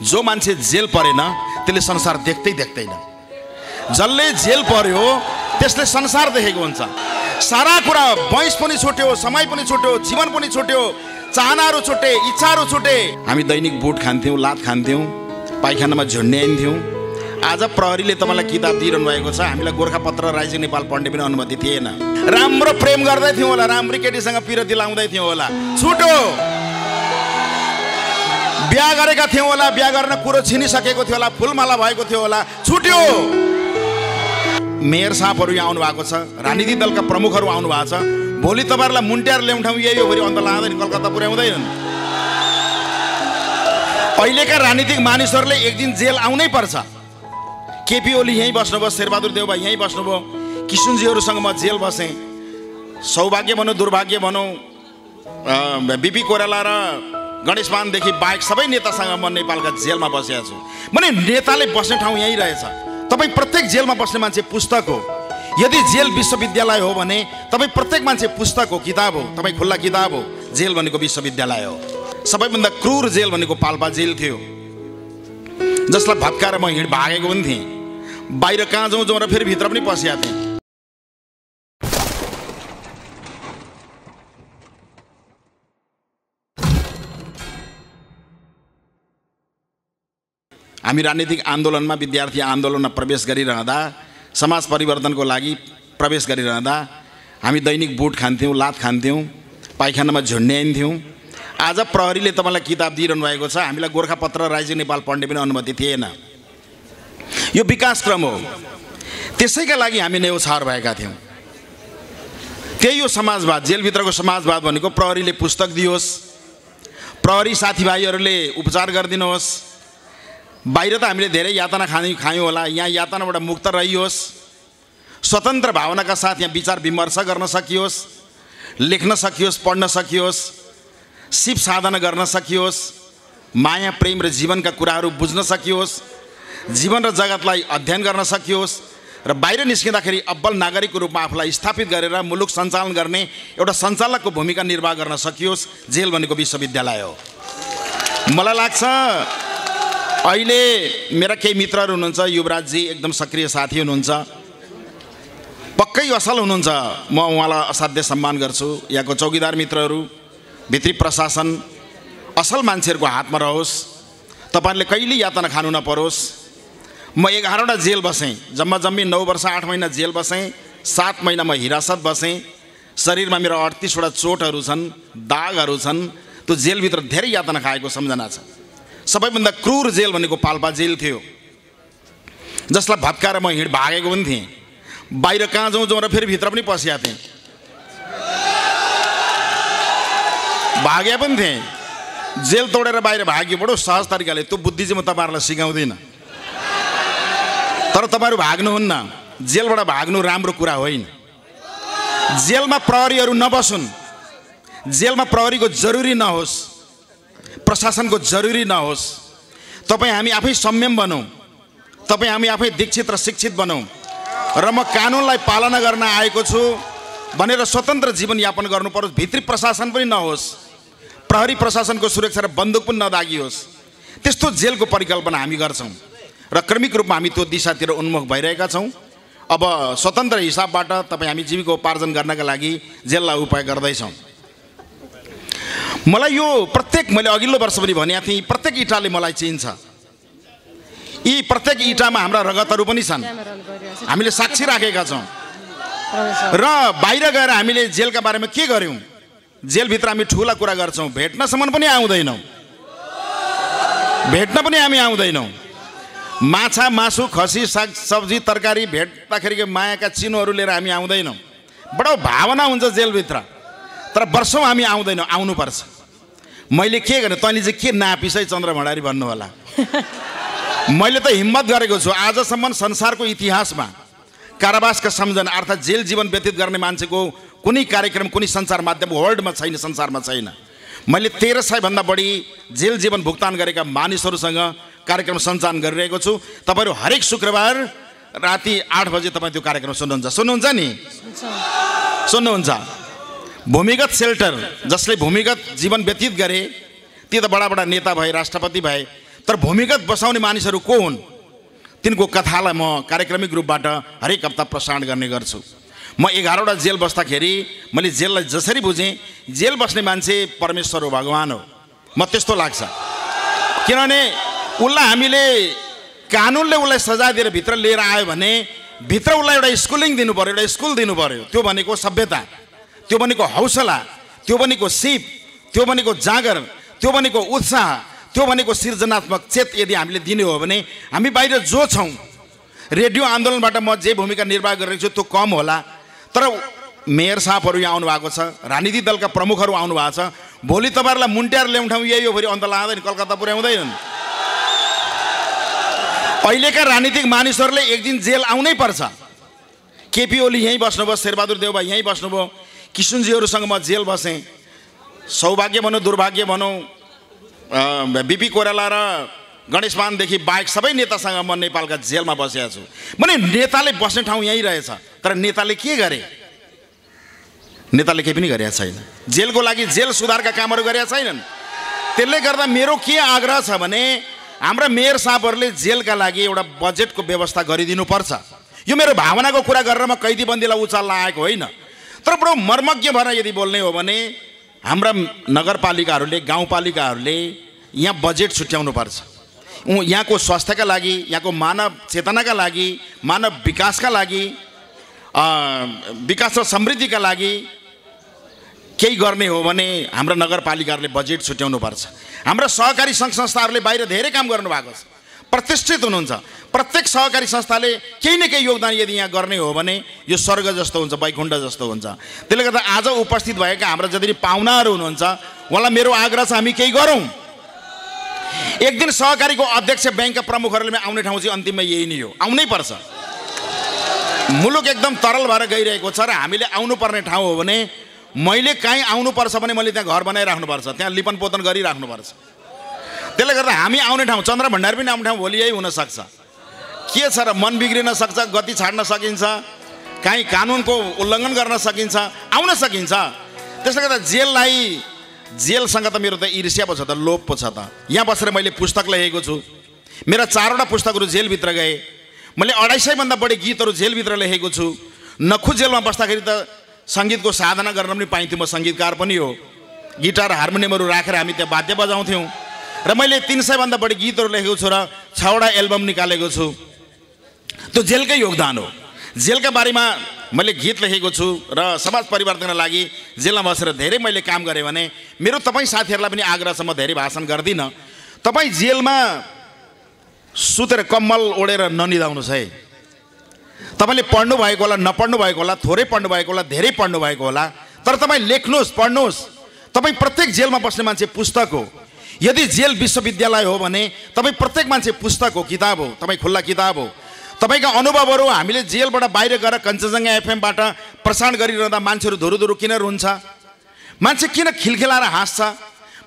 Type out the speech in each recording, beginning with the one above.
जो मान्छे जेल परेन त्यसले संसार देख्दै देख्दैन। जसले जेल पर्यो त्यसले संसार देखेको हुन्छ। सारा कुरा वयस पनि छुट्यो, समय पनि छुट्यो, जीवन पनि छुट्यो, चाहनाहरू छुटे, इच्छाहरू छुटे। हामी दैनिक बुट खान्थ्यौँ, लात खान्थ्यौँ, पाइखानामा झुन्ड्याइन्थ्यौँ। आज प्रहरीले तपाईँलाई किताब दिइरहनु भएको छ। हामीलाई गोर्खापत्र राइजिङ नेपाल पढ्ने पनि अनुमति थिएन। राम्रो प्रेम गर्दै थियौँ होला, राम्री केटीसँग पिरती लाउँदै थियौँ होला, छुट्यो। बिहा गरेका थियौँ होला, बिहा गर्न कुरो छिनिसकेको थियो होला, फुलमाला भएको थियो होला, छुट्यो। मेयर साहबहरू यहाँ आउनु भएको छ, राजनीतिक दलका प्रमुखहरू आउनु भएको छ। भोलि तपाईँहरूलाई मुन्ट्याएर ल्याउँ यही हो, फेरि अन्त लाँदैन, कलकत्ता पुर्याउँदैनन्। अहिलेका राजनीतिक मानिसहरूले एक दिन जेल आउनै पर्छ। केपी ओली यहीँ बस्नुभयो, शेरबहादुर देउबा यहीँ बस्नुभयो, किशुनजीहरूसँग म जेल बसेँ। सौभाग्य भनौँ दुर्भाग्य भनौँ, बिपी कोइराला र गणेशमानदेखि बाहेक सबै नेतासँग म नेपालका जेलमा बसेको छु। भने नेताले बस्ने ठाउँ यहीँ रहेछ। तपाईँ प्रत्येक जेलमा बस्ने मान्छे पुस्तक हो। यदि जेल विश्वविद्यालय हो भने तपाईँ प्रत्येक मान्छे पुस्तक हो, किताब हो, तपाईँ खुल्ला किताब हो। जेल भनेको विश्वविद्यालय हो। सबैभन्दा क्रूर जेल भनेको पाल्पा जेल थियो, जसलाई भत्काएर म भागेको पनि थिएँ। बाहिर कहाँ जाउँ र फेरि भित्र पनि पसिया थिएँ। हामी राजनीतिक आन्दोलनमा, विद्यार्थी आन्दोलनमा प्रवेश गरिरहँदा, समाज परिवर्तनको लागि प्रवेश गरिरहँदा हामी दैनिक बुट खान्थ्यौँ, लात खान्थ्यौँ, पाइखानामा झुन्ड्याइन्थ्यौँ। आज प्रहरीले तपाईँलाई किताब दिइरहनु भएको छ। हामीलाई गोर्खापत्र राइजिङ नेपाल पढ्ने पनि अनुमति थिएन। यो विकासक्रम हो। त्यसैका लागि हामी नेउछार भएका थियौँ। त्यही हो समाजवाद। जेलभित्रको समाजवाद भनेको प्रहरीले पुस्तक दियोस्, प्रहरी साथीभाइहरूले उपचार गरिदिनुहोस्। बाहिर त हामीले धेरै यातना खायौँ होला, यहाँ यातनाबाट मुक्त रहियोस्। स्वतन्त्र भावनाका साथ यहाँ विचार विमर्श गर्न सकियोस्, लेख्न सकियोस्, पढ्न सकियोस्, सिप साधना गर्न सकियोस्, माया प्रेम र जीवनका कुराहरू बुझ्न सकियोस्, जीवन र जगतलाई अध्ययन गर्न सकियोस् र बाहिर निस्किँदाखेरि अब्बल नागरिकको रूपमा आफूलाई स्थापित गरेर मुलुक सञ्चालन गर्ने एउटा सञ्चालकको भूमिका निर्वाह गर्न सकियोस्। जेल भनेको विश्वविद्यालय हो। मलाई लाग्छ अहिले मेरा केही मित्रहरू हुनुहुन्छ, युवराजजी एकदम सक्रिय साथी हुनुहुन्छ, पक्कै असल हुनुहुन्छ, म उहाँलाई असाध्य सम्मान गर्छु। यहाँको चौकीदार मित्रहरू, भित्री प्रशासन असल मान्छेहरूको हातमा रहोस्। तपाईँहरूले कहिले यातना खानु नपरोस्। म 11वटा जेल बसेँ, जम्मा जम्मी 9 वर्ष 8 महिना जेल बसेँ। 7 महिना म हिरासत बसेँ। शरीरमा मेरो 38वटा चोटहरू छन्, दागहरू छन्। त्यो जेलभित्र धेरै यातना खाएको सम्झना छ। सबैभन्दा क्रूर जेल भनेको पाल्पा जेल थियो, जसलाई भत्काएर म भागेको पनि थिएँ। बाहिर कहाँ जाउँ र फेरि भित्र पनि पसिया थिएँ, भागे पनि थिएँ। जेल तोडेर बाहिर भाग्यो बडो सहज तरिकाले। त्यो बुद्धि चाहिँ म तपाईँहरूलाई सिकाउँदिनँ। तर तपाईँहरू भाग्नुहुन्न। जेलबाट भाग्नु राम्रो कुरा होइन। जेलमा प्रहरीहरू नबसुन्, जेलमा प्रहरीको जरुरी नहोस्, प्रशासनको जरुरी नहोस्। तपाईँ हामी आफै संयम बनौँ, तपाईँ हामी आफै दीक्षित र शिक्षित बनौँ र म कानुनलाई पालना गर्न आएको छु भनेर स्वतन्त्र जीवनयापन गर्नु परोस्। भित्री प्रशासन पनि नहोस्, प्रहरी प्रशासनको सुरक्षा र बन्दुक पनि नदागियोस्। त्यस्तो जेलको परिकल्पना हामी गर्छौँ र क्रमिक रूपमा हामी त्यो दिशातिर उन्मुख भइरहेका छौँ। अब स्वतन्त्र हिसाबबाट तपाईँ हामी जीविकोपार्जन गर्नका लागि जेललाई उपाय गर्दैछौँ। मलाई यो प्रत्येक, मैले अघिल्लो वर्ष पनि भनेको थिएँ, प्रत्येक इँटाले मलाई चिन्छ। यी प्रत्येक इँटामा हाम्रा रगतहरू पनि छन्। हामीले साक्षी राखेका छौँ र बाहिर गएर हामीले जेलका बारेमा के गर्यौँ, जेलभित्र हामी ठुला कुरा गर्छौँ, भेट्नसम्म पनि आउँदैनौँ, भेट्न पनि हामी आउँदैनौँ। माछा मासु खसी साग सब्जी तरकारी भेट्दाखेरिको मायाका चिनोहरू लिएर हामी आउँदैनौँ। बडो भावना हुन्छ जेलभित्र, तर वर्षौँ हामी आउँदैनौँ। आउनुपर्छ। मैले के गरेँ, तैँले चाहिँ के नापिस है चन्द्र भण्डारी भन्नु होला। मैले त हिम्मत गरेको छु। आजसम्म संसारको इतिहासमा कारावासका सम्झना अर्थात् जेल जीवन व्यतीत गर्ने मान्छेको कुनै कार्यक्रम, कुनै सञ्चार माध्यम वर्ल्डमा छैन, संसारमा छैन। मैले 1300 भन्दा बढी जेल जीवन भुक्तान गरेका मानिसहरूसँग कार्यक्रम सञ्चालन गरिरहेको छु। तपाईँहरू हरेक शुक्रबार राति 8 बजे तपाईँ त्यो कार्यक्रम सुन्नुहुन्छ नि? सुन्नुहुन्छ। भूमिगत सेल्टर, जसले भूमिगत जीवन व्यतीत गरे, ती त बडा बडा नेता भए, राष्ट्रपति भए। तर भूमिगत बसाउने मानिसहरू को हुन् तिनको कथालाई म कार्यक्रमिक रूपबाट हरेक हप्ता प्रसारण गर्ने गर्छु। म 11वटा जेल बस्दाखेरि मैले जेललाई जसरी बुझेँ, जेल बस्ने मान्छे परमेश्वर हो, भगवान हो। म त्यस्तो लाग्छ, किनभने उसलाई हामीले कानुनले उसलाई सजाय दिएर भित्र लिएर आयो भने भित्र उसलाई एउटा स्कुलिङ दिनु पर्यो, एउटा स्कुल दिनु पर्यो। त्यो भनेको सभ्यता, त्यो भनेको हौसला, त्यो भनेको सिप, त्यो भनेको जागर, त्यो भनेको उत्साह, त्यो भनेको सृजनात्मक चेत यदि हामीले दिने हो भने हामी बाहिर जो छौँ, रेडियो आन्दोलनबाट म जे भूमिका निर्वाह गरिरहेको छु त्यो कम होला, तर मेयर साहबहरू यहाँ आउनुभएको छ, राजनीतिक दलका प्रमुखहरू आउनुभएको छ। भोलि तपाईँहरूलाई मुन्ट्याएर ल्याउने ठाउँ यही हो, फेरि अन्त लाँदैन, कलकत्ता पुर्याउँदैनन्। अहिलेका राजनीतिक मानिसहरूले एक दिन जेल आउनै पर्छ। केपी ओली यहीँ बस्नुभयो, शेरबहादुर देउबा यहीँ बस्नुभयो, किशुनजीहरूसँग म जेल बसेँ। सौभाग्य भनौँ दुर्भाग्य भनौँ, बिपी कोइराला र गणेशमानदेखि बाहेक सबै नेतासँग म नेपालका जेलमा बसेको छु। भने नेताले बस्ने ठाउँ यहीँ रहेछ, तर नेताले के गरे? नेताले केही पनि गरेका छैन। जेलको लागि जेल सुधारका कामहरू गरेका छैनन्। त्यसले गर्दा मेरो के आग्रह छ भने हाम्रा मेयर साहबहरूले जेलका लागि एउटा बजेटको व्यवस्था गरिदिनुपर्छ। यो मेरो भावनाको कुरा गरेर म कैदीबन्दीलाई उचाल्न आएको होइन, तर बडो मर्मज्ञ भएर यदि बोल्ने हो भने हाम्रा नगरपालिकाहरूले, गाउँपालिकाहरूले यहाँ बजेट छुट्याउनुपर्छ। यहाँको स्वास्थ्यका लागि, यहाँको मानव चेतनाका लागि, मानव विकासका लागि, विकास र समृद्धिका लागि केही गर्ने हो भने हाम्रा नगरपालिकाहरूले बजेट छुट्याउनुपर्छ। हाम्रा सहकारी सङ्घ संस्थाहरूले बाहिर धेरै काम गर्नुभएको छ, प्रतिष्ठित हुनुहुन्छ। प्रत्येक सहकारी संस्थाले केही न केही योगदान यदि यहाँ गर्ने हो भने यो स्वर्ग जस्तो हुन्छ, वैकुण्ठ जस्तो हुन्छ। त्यसले गर्दा आज उपस्थित भएका हाम्रा जति पाहुनाहरू हुनुहुन्छ उहाँलाई मेरो आग्रह छ हामी केही गरौँ। एक दिन सहकारीको अध्यक्ष, ब्याङ्कका प्रमुखहरूले आउने ठाउँ चाहिँ अन्तिममा यही नै हो, आउनै पर्छ। मुलुक एकदम तरल भएर गइरहेको छ र हामीले आउनुपर्ने ठाउँ हो भने मैले कहीँ आउनुपर्छ भने मैले त्यहाँ घर बनाइराख्नुपर्छ, त्यहाँ लिपन पोतन गरिराख्नुपर्छ। त्यसले गर्दा हामी आउने ठाउँ, चन्द्र भण्डारी पनि आउने ठाउँ भोलि यही हुनसक्छ। के छ र, मन बिग्रिन सक्छ, गति छाड्न सकिन्छ, काहीँ कानुनको उल्लङ्घन गर्न सकिन्छ, आउन सकिन्छ। त्यसले गर्दा जेलसँग त मेरो त ईर्ष्या पो छ त, लोभ पो छ त। यहाँ बसेर मैले पुस्तक लेखेको छु, मेरा 4वटा पुस्तकहरू जेलभित्र गए। मैले 250भन्दा बढी गीतहरू जेलभित्र लेखेको छु। नखु जेलमा बस्दाखेरि त सङ्गीतको साधना गर्न पनि पाइन्थ्यो, म सङ्गीतकार पनि हो। गिटार हार्मोनियमहरू राखेर हामी त्यहाँ वाद्य बजाउँथ्यौँ र मैले 300भन्दा बढी गीतहरू लेखेको छु र 6वटा एल्बम निकालेको छु। त्यो जेलकै योगदान हो। जेलका बारेमा मैले गीत लेखेको छु र समाज परिवर्तनका लागि जेलमा बसेर धेरै मैले काम गरेँ भने मेरो तपाईँ साथीहरूलाई पनि आग्रह छ, म धेरै भाषण गर्दिनँ। तपाईँ जेलमा सुतेर कम्मल ओढेर ननिदाउनुहोस् है। तपाईँले पढ्नु भएको होला, नपढ्नु भएको होला, थोरै पढ्नु भएको होला, धेरै पढ्नु भएको होला, तर तपाईँ लेख्नुहोस्, पढ्नुहोस्। तपाईँ प्रत्येक जेलमा बस्ने मान्छे पुस्तक हो। यदि जेल विश्वविद्यालय हो भने तपाईँ प्रत्येक मान्छे पुस्तक हो, किताब हो, तपाईँ खुल्ला किताब हो। तपाईँका अनुभवहरू हामीले जेलबाट बाहिर गएर कञ्चनजङ्घा एफएमबाट प्रसारण गरिरहँदा मान्छेहरू धुरुधुरु किन रुन्छ, मान्छे किन खिलखिलाएर हाँस्छ,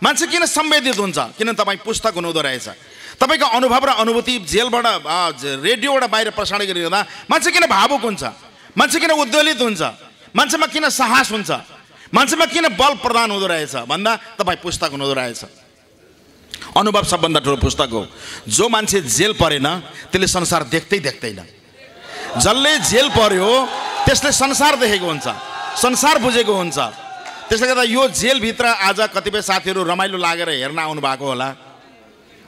मान्छे किन संवेदित हुन्छ, किन तपाईँ पुस्तक हुनुहुँदो रहेछ। तपाईँको अनुभव र अनुभूति जेलबाट रेडियोबाट बाहिर प्रसारण गरिरहँदा मान्छे किन भावुक हुन्छ, मान्छे किन उद्वेलित हुन्छ, मान्छेमा किन साहस हुन्छ, मान्छेमा किन बल प्रदान हुँदो रहेछ भन्दा तपाईँ पुस्तक हुनुहुँदो रहेछ। अनुभव सबभन्दा ठुलो पुस्तक हो। जो मान्छे जेल परेन त्यसले संसार देख्दैन। जसले जेल पर्यो त्यसले संसार देखेको हुन्छ, संसार बुझेको हुन्छ। त्यसले गर्दा यो जेलभित्र आज कतिपय साथीहरू रमाइलो लागेर हेर्न आउनुभएको होला,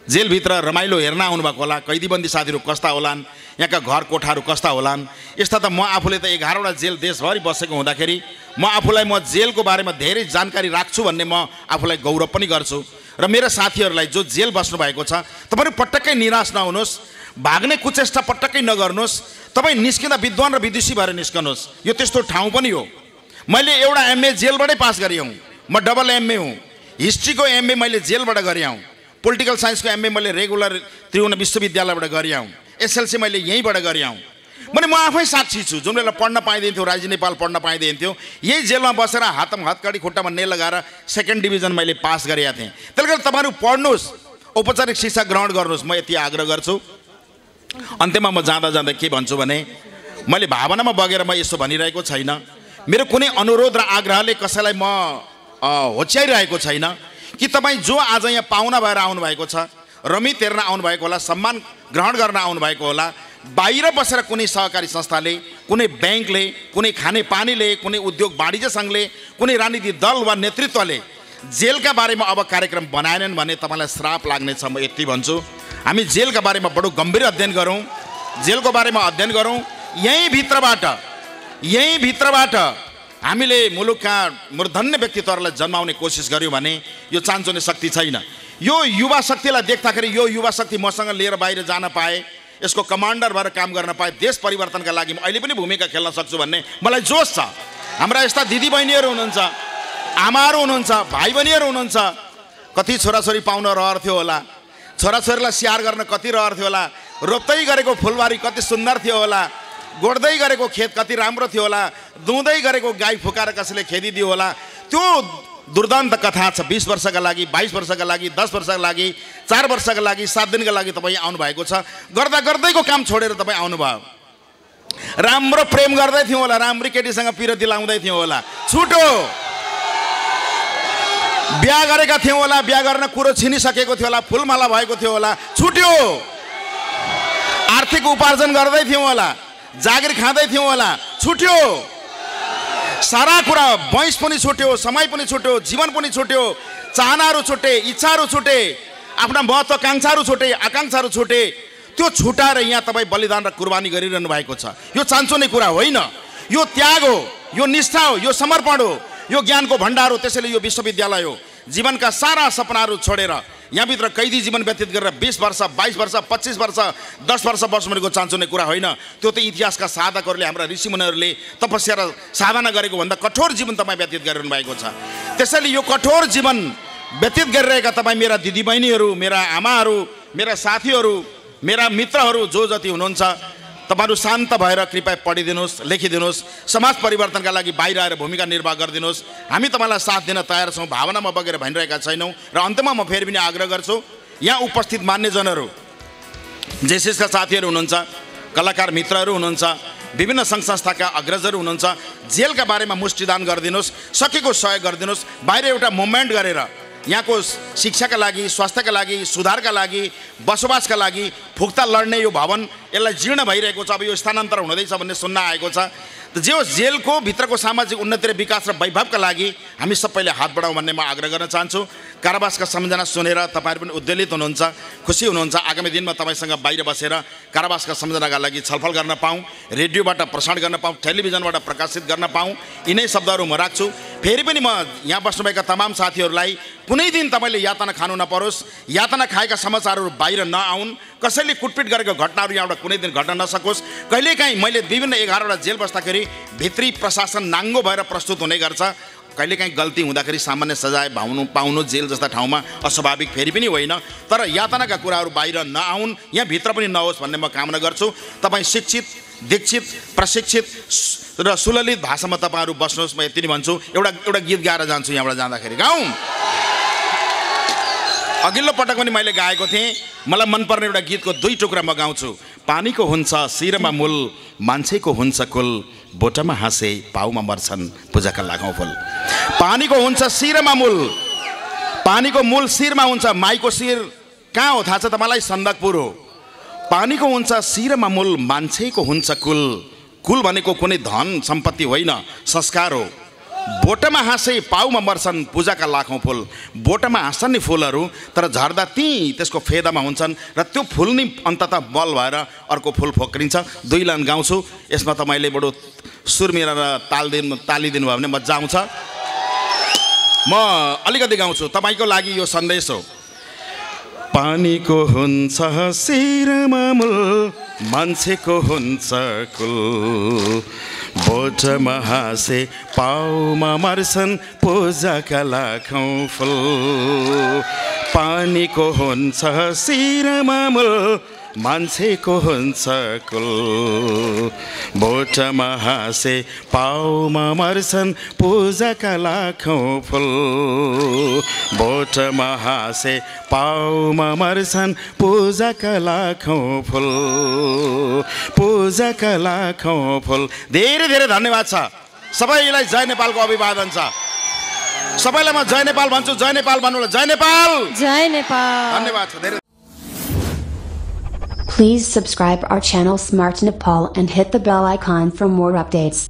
जेलभित्र रमाइलो हेर्न आउनुभएको होला। कैदीबन्दी साथीहरू कस्ता होलान्, यहाँका घर कोठाहरू कस्ता होलान्, यस्ता त म आफूले त 11वटा जेल देशभरि बसेको हुँदाखेरि म जेलको बारेमा धेरै जानकारी राख्छु भन्ने म आफूलाई गौरव पनि गर्छु। र मेरा साथीहरूलाई जो जेल बस्नु भएको छ, तपाईँहरू पटक्कै निराश नहुनुहोस्, भाग्ने कुचेष्टा पटक्कै नगर्नुहोस्। तपाईँ निस्किँदा विद्वान र विदुषी भएर निस्कनुहोस्। यो त्यस्तो ठाउँ पनि हो। मैले एउटा एमए जेलबाटै पास गरेँ हूँ, म डबल एमए हुँ। हिस्ट्रीको एमए मैले जेलबाट गरेँ हूँ, पोलिटिकल साइन्सको एमए मैले रेगुलर त्रिभुवन विश्वविद्यालयबाट गरेँ हूँ, एसएलसी मैले यहीँबाट गरेँ हूँ। मैले म आफै साक्षी छु। जुन बेला पढ्न पाइदिन्थ्यो, राज्य नेपाल पढ्न पाइदिन्थ्यो, यही जेलमा बसेर हतकडी खुट्टामा नेल लगाएर 2nd डिभिजन मैले पास गरेका थिएँ। त्यसले गर्दा तपाईँहरू पढ्नुहोस्, औपचारिक शिक्षा ग्रहण गर्नुहोस्, म यति आग्रह गर्छु। अन्त्यमा म जाँदा के भन्छु भने मैले भावनामा बगेर म यसो भनिरहेको छैन। मेरो कुनै अनुरोध र आग्रहले कसैलाई म होच्याइरहेको छैन कि तपाईँ जो आज यहाँ पाहुना भएर आउनुभएको छ रमी तेर्न आउनुभएको होला, सम्मान ग्रहण गर्न आउनुभएको होला। बाहिर बसेर कुनै सहकारी संस्थाले, कुनै ब्याङ्कले, कुनै खानेपानीले, कुनै उद्योग वाणिज्य सङ्घले, कुनै राजनीतिक दल वा नेतृत्वले जेलका बारेमा अब कार्यक्रम बनाएनन् भने तपाईँलाई श्राप लाग्नेछ। म यति भन्छु, हामी जेलका बारेमा बडो गम्भीर अध्ययन गरौँ, जेलको बारेमा अध्ययन गरौँ। यहीँ भित्रबाट हामीले मुलुकका मूर्धन्य व्यक्तित्वहरूलाई जन्माउने कोसिस गऱ्यौँ भने यो चान्चुने शक्ति छैन। यो युवा शक्तिलाई देख्दाखेरि यो युवा शक्ति मसँग लिएर बाहिर जान पाए, यसको कमान्डर भएर काम गर्न पाए, देश परिवर्तनका लागि म अहिले पनि भूमिका खेल्न सक्छु भन्ने मलाई जोस छ। हाम्रा यस्ता दिदीबहिनीहरू हुनुहुन्छ, आमाहरू हुनुहुन्छ, भाइ बहिनीहरू हुनुहुन्छ। कति छोराछोरी पाउन रहर थियो होला, छोराछोरीलाई स्याहार गर्न कति रहर थियो होला, रोप्दै गरेको फुलबारी कति सुन्दर थियो होला, गोड्दै गरेको खेत कति राम्रो थियो होला, दुहुँदै गरेको गाई फुकाएर कसैले खेदिदियो होला। त्यो दुर्दान्त कथा छ। 20 वर्षका लागि, 22 वर्षका लागि, 10 वर्षका लागि, 4 वर्षका लागि, 7 दिनका लागि तपाईँ आउनुभएको छ। गर्दा गर्दैको काम छोडेर तपाईँ आउनुभयो। राम्रो प्रेम गर्दै थियौँ होला, राम्री केटीसँग पिरती लाउँदै थियौँ होला, छुटो। बिहा गरेका थियौँ होला, बिहा गर्न कुरो छिनिसकेको थियो होला, फुलमाला भएको थियो होला, छुट्यो। आर्थिक उपार्जन गर्दै थियौँ होला, जागिर खाँदै थियौँ होला, छुट्यो। सारा कुरा वयस पनि छुट्यो, समय पनि छुट्यो, जीवन पनि छुट्यो, चाहनाहरू छुटे, इच्छाहरू छुटे, आफ्ना महत्त्वाकांक्षाहरू छुटे, आकाङ्क्षाहरू छुटे। त्यो छुटाएर यहाँ तपाईँ बलिदान र कुर्बानी गरिरहनु भएको छ। यो चान्चुने कुरा होइन, यो त्याग हो, यो निष्ठा हो, यो समर्पण हो, यो ज्ञानको भण्डार हो। त्यसैले यो विश्वविद्यालय हो। जीवनका सारा सपनाहरू छोडेर यहाँभित्र कैदी जीवन व्यतीत गरेर 20 वर्ष, 22 वर्ष, 25 वर्ष, 10 वर्ष बस्नुको चान्चुने कुरा होइन। त्यो त इतिहासका साधकहरूले, हाम्रा ऋषिमुनिहरूले तपस्या र साधना गरेको भन्दा कठोर जीवन तपाईँ व्यतीत गरिरहनु भएको छ। त्यसैले यो कठोर जीवन व्यतीत गरिरहेका तपाईँ मेरा दिदीबहिनीहरू, मेरा आमाहरू, मेरा साथीहरू, मेरा मित्रहरू जो जति हुनुहुन्छ, तपाईँहरू शान्त भएर कृपया पढिदिनुहोस्, लेखिदिनुहोस्, समाज परिवर्तनका लागि बाहिर आएर भूमिका निर्वाह गरिदिनुहोस्। हामी तपाईँलाई साथ दिन तयार छौँ, भावनामा बगेर भनिरहेका छैनौँ। र अन्तमा म फेरि पनि आग्रह गर्छु, यहाँ उपस्थित मान्यजनहरू, जेसिसका साथीहरू हुनुहुन्छ, कलाकार मित्रहरू हुनुहुन्छ, विभिन्न सङ्घ संस्थाका अग्रजहरू हुनुहुन्छ, जेलका बारेमा मुष्टिदान गरिदिनुहोस्, सकेको सहयोग गरिदिनुहोस्। बाहिर एउटा मुभमेन्ट गरेर यहाँको शिक्षाका लागि, स्वास्थ्यका लागि, सुधारका लागि, बसोबासका लागि फुक्ता लड्ने यो भवन यसलाई जीर्ण भइरहेको छ। अब यो स्थानान्तर हुँदैछ भन्ने सुन्न आएको छ। जो जेलको भित्रको सामाजिक उन्नति र विकास र वैभवका लागि हामी सबैले हात बढाउँ भन्ने म आग्रह गर्न चाहन्छु। कारावासका सम्झना सुनेर तपाईँहरू पनि उद्वेलित हुनुहुन्छ, खुसी हुनुहुन्छ। आगामी दिनमा तपाईँसँग बाहिर बसेर कारावासका सम्झनाका लागि छलफल गर्न पाऊँ, रेडियोबाट प्रसारण गर्न पाऊँ, टेलिभिजनबाट प्रकाशित गर्न पाऊँ, यिनै शब्दहरू म राख्छु। फेरि पनि म यहाँ बस्नुभएका तमाम साथीहरूलाई कुनै दिन तपाईँले यातना खानु नपरोस्, यातना खाएका समाचारहरू बाहिर नआउन्, कसैले कुटपिट गरेको घटनाहरू यहाँबाट कुनै दिन घट्न नसकोस्। कहिलेकाहीँ मैले विभिन्न 11वटा जेल बस्दाखेरि भित्री प्रशासन नाङ्गो भएर प्रस्तुत हुने गर्छ। कहिलेकाहीँ गल्ती हुँदाखेरि सामान्य सजाय पाउनु जेल जस्ता ठाउँमा अस्वाभाविक फेरि पनि होइन। तर यातनाका कुराहरू बाहिर नआउन्, यहाँ भित्र पनि नहोस् भन्ने म कामना गर्छु। तपाईँ शिक्षित, दीक्षित, प्रशिक्षित र सुललित भाषामा तपाईँहरू बस्नुहोस्। म यति नै भन्छु। एउटा गीत गाएर जान्छु यहाँबाट जाँदाखेरि। गाउँ। अघिल्लो पटक पनि मैले गाएको थिएँ। मलाई मनपर्ने एउटा गीतको 2 टुक्रा म गाउँछु। पानीको हुन्छ शिरमा मूल, मान्छेको हुन्छ कुल, बोटामा हाँसे पाउमा मर्छन् पूजाका लाखौँ फुल। पानीको हुन्छ शिरमा मूल, पानीको मूल शिरमा हुन्छ। माईको शिर कहाँ हो थाहा छ तपाईँलाई? सन्दकपुर हो। पानीको हुन्छ शिरमा मूल, मान्छेको हुन्छ कुल। कुल भनेको कुनै धन सम्पत्ति होइन, संस्कार हो। बोटामा हाँसे पाउमा मर्छन् पूजाका लाखौँ फुल। बोटामा हाँस्छन् नि फुलहरू, तर झर्दा त्यहीँ त्यसको फेदामा हुन्छन् र त्यो फुल नि अन्ततः बल भएर अर्को फुल फोक्रिन्छ। 2 लाइन गाउँछु। यसमा तपाईँले बडो सुर मिलाएर तालिदिनु भयो भने मजा आउँछ। म अलिकति गाउँछु तपाईँको लागि। यो सन्देश हो। पानीको हुन्छ शिरमा मूल, मान्छेको हुन्छ कुल, बोटमा हाँसे पाउमा मर्छन् पूजाका लाखौँ फुल। पानीको हुन्छ शिरमा मूल, मान्छेको हुन्छ कुल, बोटमा हाँसे पाउमा मर्छन् पूजाका लाखौँ फुल। बोटमा हाँसे पाउमा मर्छन् पूजाका लाखौँ फुल, पूजाका लाखौँ फुल। धेरै धेरै धन्यवाद छ सबैलाई। जय नेपालको अभिवादन छ सबैलाई। म जय नेपाल भन्छु। जय नेपाल भन्नुलाई जय नेपाल, जय नेपाल। धन्यवाद छ धेरै। Please subscribe our channel Smart Nepal and hit the bell icon for more updates.